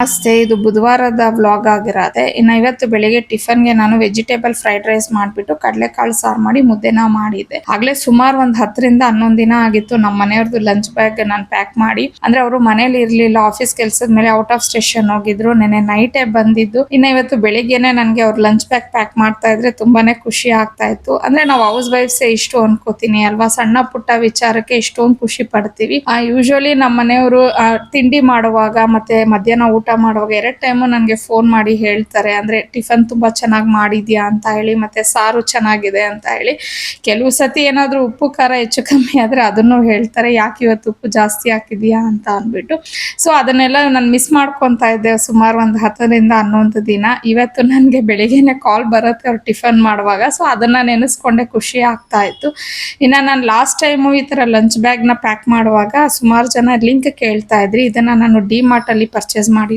ಅಷ್ಟೇ ಇದು ಬುಧವಾರದ ವ್ಲಾಗ್ ಆಗಿರತ್ತೆ. ಇನ್ನು ಇವತ್ತು ಬೆಳಿಗ್ಗೆ ಟಿಫನ್ಗೆ ನಾನು ವೆಜಿಟೇಬಲ್ ಫ್ರೈಡ್ ರೈಸ್ ಮಾಡಿಬಿಟ್ಟು ಕಡಲೆಕಾಳು ಸಾರು ಮಾಡಿ ಮುದ್ದೆನ ಮಾಡಿದ್ದೆ. ಆಗ್ಲೇ ಸುಮಾರು ಒಂದು 10 ರಿಂದ 11 ದಿನ ಆಗಿತ್ತು ನಮ್ಮ ಮನೆಯವ್ರದ್ದು ಲಂಚ್ ಬ್ಯಾಗ್ ನಾನು ಪ್ಯಾಕ್ ಮಾಡಿ. ಅಂದ್ರೆ ಅವರು ಮನೇಲಿ ಇರ್ಲಿಲ್ಲ, ಆಫೀಸ್ ಕೆಲಸದ ಮೇಲೆ ಔಟ್ ಆಫ್ ಸ್ಟೇಷನ್ ಹೋಗಿದ್ರು. ನೆನೆ ನೈಟೇ ಬಂದಿದ್ದು. ಇನ್ನು ಇವತ್ತು ಬೆಳಿಗ್ಗೆನೆ ನನಗೆ ಅವ್ರ ಲಂಚ್ ಬ್ಯಾಗ್ ಪ್ಯಾಕ್ ಮಾಡ್ತಾ ಇದ್ರೆ ತುಂಬಾನೇ ಖುಷಿ ಆಗ್ತಾ ಇತ್ತು. ಅಂದ್ರೆ ನಾವು ಹೌಸ್ ವೈಫ್ಸ್ ಇಷ್ಟು ಅನ್ಕೋತೀನಿ ಅಲ್ವಾ, ಸಣ್ಣ ಪುಟ್ಟ ವಿಚಾರಕ್ಕೆ ಇಷ್ಟೊಂದು ಖುಷಿ ಪಡ್ತೀವಿ. ಯೂಶುವಲಿ ನಮ್ಮ ಮನೆಯವರು ತಿಂಡಿ ಮಾಡುವಾಗ ಮತ್ತೆ ಮಧ್ಯಾಹ್ನ ಊಟ ಮಾಡುವಾಗ 2 ಟೈಮು ನನಗೆ ಫೋನ್ ಮಾಡಿ ಹೇಳ್ತಾರೆ. ಅಂದ್ರೆ ಟಿಫನ್ ತುಂಬಾ ಚೆನ್ನಾಗಿ ಮಾಡಿದ್ಯಾ ಅಂತ ಹೇಳಿ, ಮತ್ತೆ ಸಾರು ಚೆನ್ನಾಗಿದೆ ಅಂತ ಹೇಳಿ. ಕೆಲವು ಸತಿ ಏನಾದ್ರೂ ಉಪ್ಪು ಖಾರ ಹೆಚ್ಚು ಕಮ್ಮಿ ಆದ್ರೆ ಅದನ್ನು ಹೇಳ್ತಾರೆ, ಯಾಕೆ ಇವತ್ತು ಉಪ್ಪು ಜಾಸ್ತಿ ಹಾಕಿದ್ಯಾ ಅಂತ ಅಂದ್ಬಿಟ್ಟು. ಸೊ ಅದನ್ನೆಲ್ಲ ನಾನು ಮಿಸ್ ಮಾಡ್ಕೊಂತಾ ಇದ್ದೆ ಸುಮಾರು ಒಂದು 10 ರಿಂದ 11 ದಿನ. ಇವತ್ತು ನನಗೆ ಬೆಳಿಗ್ಗೆನೆ ಕಾಲ್ ಬರುತ್ತೆ ಅವ್ರು ಟಿಫನ್ ಮಾಡುವಾಗ. ಸೊ ಅದನ್ನ ನೆನೆಸ್ಕೊಂಡೆ ಖುಷಿ ಆಗ್ತಾ ಇತ್ತು. ಇನ್ನ ನಾನು ಲಾಸ್ಟ್ ಟೈಮು ಈ ತರ ಲಂಚ್ ಬ್ಯಾಗ್ ನ ಪ್ಯಾಕ್ ಮಾಡುವಾಗ ಸುಮಾರು ಜನ ಲಿಂಕ್ ಕೇಳ್ತಾ ಇದ್ರಿ. ಇದನ್ನ ನಾನು ಡಿ ಮಾರ್ಟ್ ಅಲ್ಲಿ ಪರ್ಚೇಸ್ ಮಾಡಿ